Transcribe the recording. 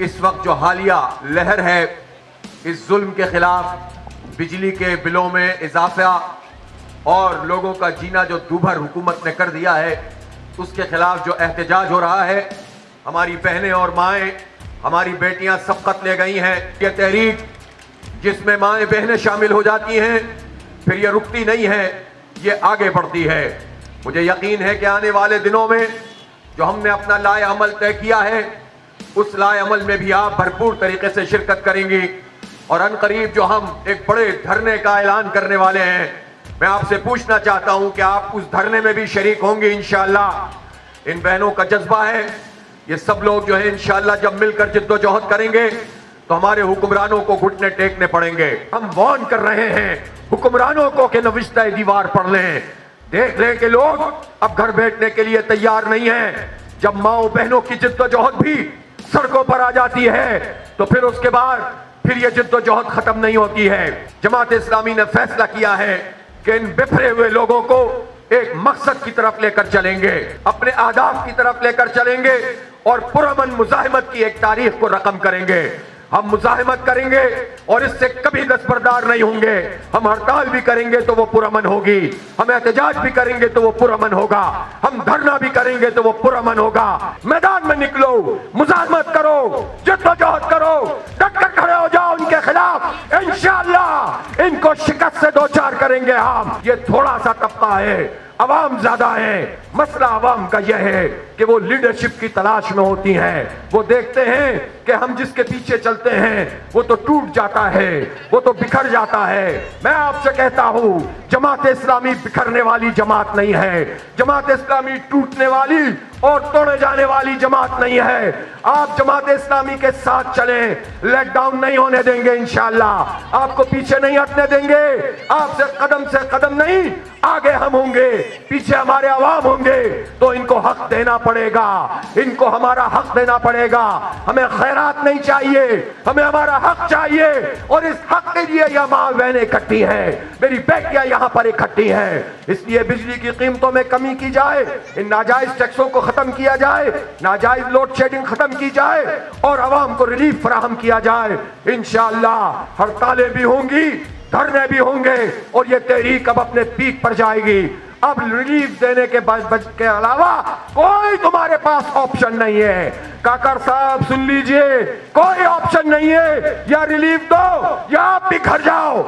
इस वक्त जो हालिया लहर है इस जुल्म के खिलाफ, बिजली के बिलों में इजाफा और लोगों का जीना जो दूभर हुकूमत ने कर दिया है, उसके खिलाफ जो एहतजाज हो रहा है, हमारी बहनें और माएँ, हमारी बेटियां सबकत ले गई हैं। ये तहरीक जिसमें माएँ बहनें शामिल हो जाती हैं, फिर ये रुकती नहीं है, ये आगे बढ़ती है। मुझे यकीन है कि आने वाले दिनों में जो हमने अपना लाए अमल तय किया है, उस लाए अमल में भी आप भरपूर तरीके से शिरकत करेंगी और अनकरीब जो हम एक बड़े धरने का ऐलान करने वाले हैं, मैं आपसे पूछना चाहता हूं कि आप उस धरने में भी शरीक होंगे इंशाअल्लाह। इन बहनों का जज्बा है, ये सब लोग जो है इंशाअल्लाह जब मिलकर जिद्दोजहद करेंगे तो हमारे हुक्मरानों को घुटने टेकने पड़ेंगे। हम वार्न कर रहे हैं हुक्मरानों को कि नविश्ता दीवार पढ़ लें, देख लें कि लोग अब घर बैठने के लिए तैयार नहीं हैं। जब माओ बहनों की जिद्दोजहद भी सड़कों पर आ जाती है तो फिर उसके बाद फिर ये जिद्दोजहद खत्म नहीं होती है। जमात इस्लामी ने फैसला किया है कि इन बिखरे हुए लोगों को एक मकसद की तरफ लेकर चलेंगे, अपने आदाफ की तरफ लेकर चलेंगे और पुरअमन मुजाहिमत की एक तारीख को रकम करेंगे। हम मुजाहिमत करेंगे और इससे कभी दस्तबरदार नहीं होंगे। हम हड़ताल भी करेंगे तो वो पुरअमन होगी, हम एहतजाज भी करेंगे तो वो पुरअमन होगा, हम धरना भी करेंगे तो वो पुरअमन होगा। मैदान में निकलो, मुजाहिमत करो, जद्दोजहद करो, डटकर खड़े हो जाओ इनके खिलाफ। इंशाअल्लाह इनको शिकस्त से दो चार करेंगे हम। ये थोड़ा सा तबका है, अवाम ज्यादा है। मसला अवाम का यह है कि वो लीडरशिप की तलाश में होती हैं। वो देखते हैं कि हम जिसके पीछे चलते हैं वो तो टूट जाता है, वो तो बिखर जाता है। मैं आपसे कहता हूं, जमात इस्लामी बिखरने वाली जमात नहीं है, जमात इस्लामी टूटने वाली और तोड़े जाने वाली जमात नहीं है। आप जमात इस्लामी के साथ चलें, लेट डाउन नहीं होने देंगे इंशाअल्लाह, आपको पीछे नहीं हटने देंगे। आपसे कदम नहीं, आगे हम होंगे, पीछे हमारे अवाम होंगे। तो इनको हक देना पड़ेगा, इनको हमारा हक देना पड़ेगा। हमें खैरात नहीं चाहिए, हमें हमारा हक चाहिए और इस हक के लिए यह माँ बहनें इकट्ठी हैं, मेरी बेटियां यहाँ पर इकट्ठी हैं। इसलिए बिजली की कीमतों में कमी की जाए, इन नाजायज टैक्सों को खत्म किया जाए, नाजायज लोड शेडिंग खत्म की जाए और अवाम को रिलीफ फराहम किया जाए। इंशाअल्लाह हड़तालें भी होंगी, धरने भी होंगे और ये तहरीक अब अपने पीक पर जाएगी। अब रिलीफ देने के अलावा कोई तुम्हारे पास ऑप्शन नहीं है। काकर साहब सुन लीजिए, कोई ऑप्शन नहीं है, या रिलीफ दो या आप बिखर जाओ।